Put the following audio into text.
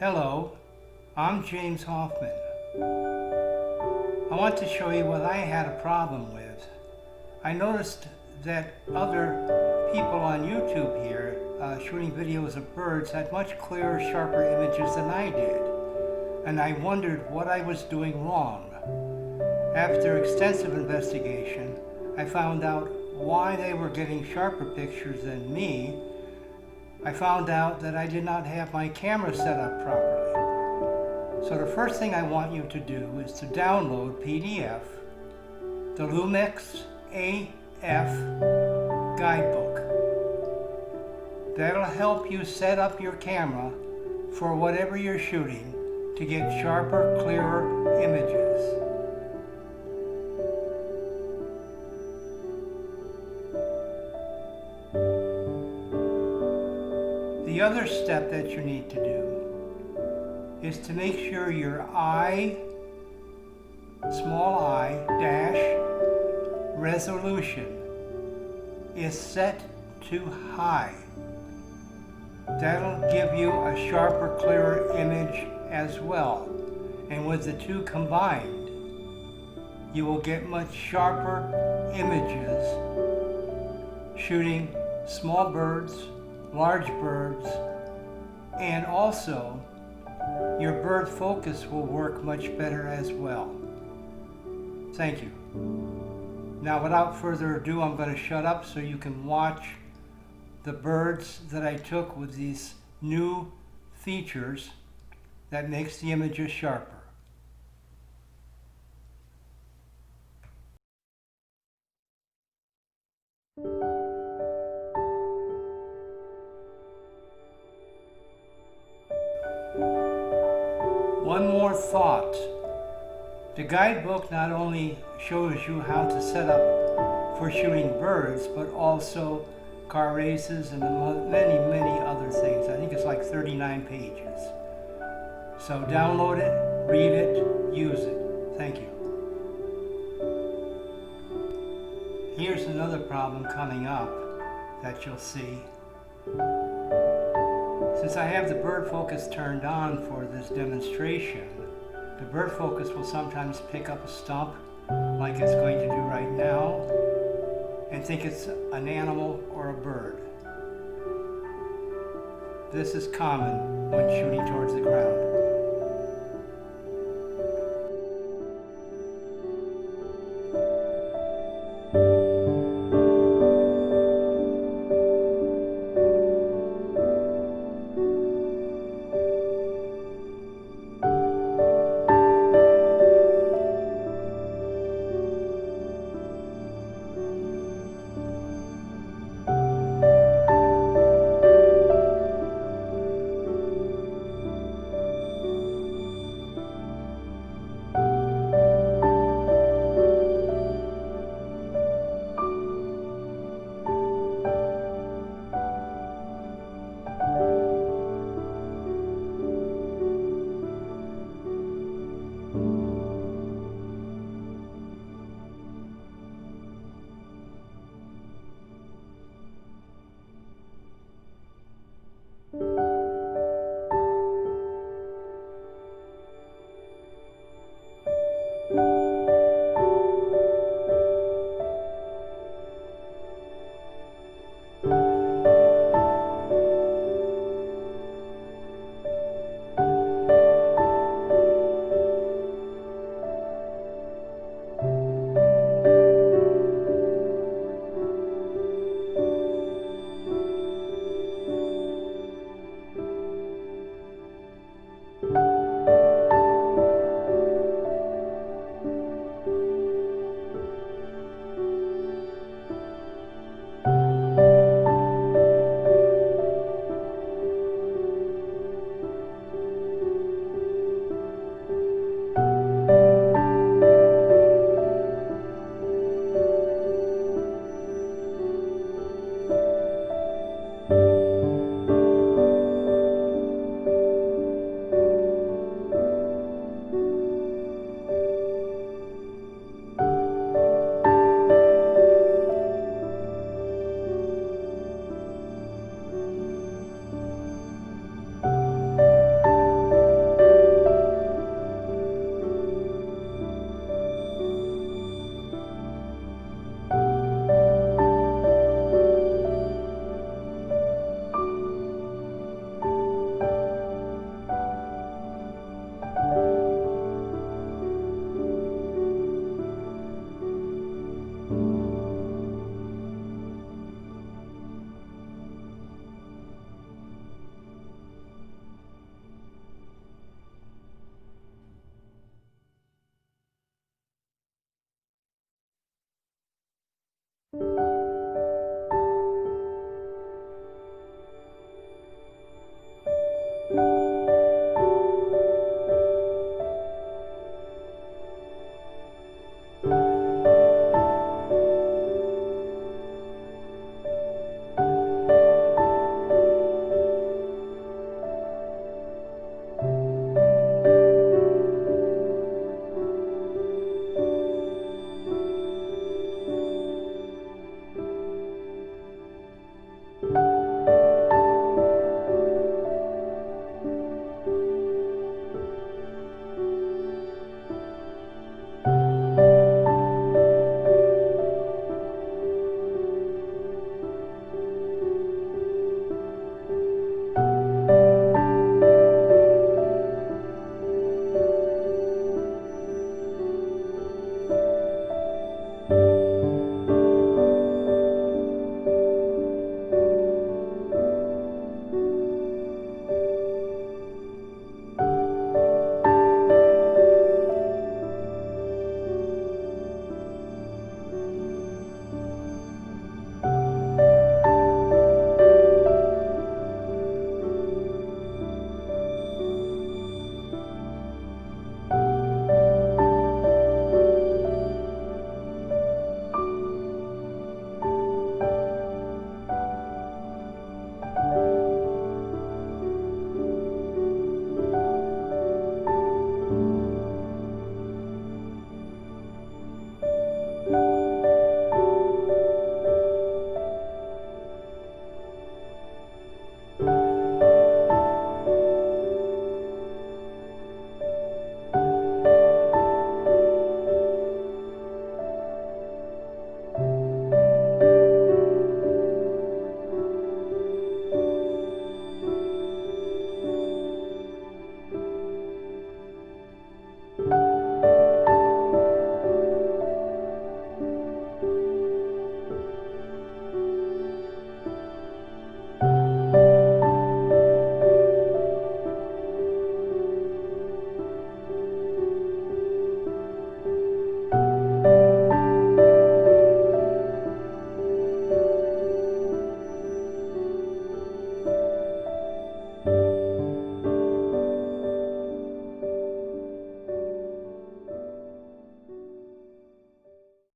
Hello, I'm James Hoffman. I want to show you what I had a problem with. I noticed that other people on YouTube here shooting videos of birds had much clearer, sharper images than I did. And I wondered what I was doing wrong. After extensive investigation, I found out why they were getting sharper pictures than me. I found out that I did not have my camera set up properly. So the first thing I want you to do is to download PDF, the Lumix AF guidebook. That'll help you set up your camera for whatever you're shooting to get sharper, clearer images. The other step that you need to do is to make sure your eye, small I, dash, resolution is set to high. That'll give you a sharper, clearer image as well. And with the two combined, you will get much sharper images shooting small birds, large birds, and also your bird focus will work much better as well. Thank you. Now without further ado, I'm going to shut up so you can watch the birds that I took with these new features that makes the images sharper. One more thought. The guidebook not only shows you how to set up for shooting birds, but also car races and many, many other things. I think it's like 39 pages. So download it, read it, use it. Thank you. Here's another problem coming up that you'll see. Since I have the bird focus turned on for this demonstration, the bird focus will sometimes pick up a stump like it's going to do right now and think it's an animal or a bird. This is common when shooting towards the ground.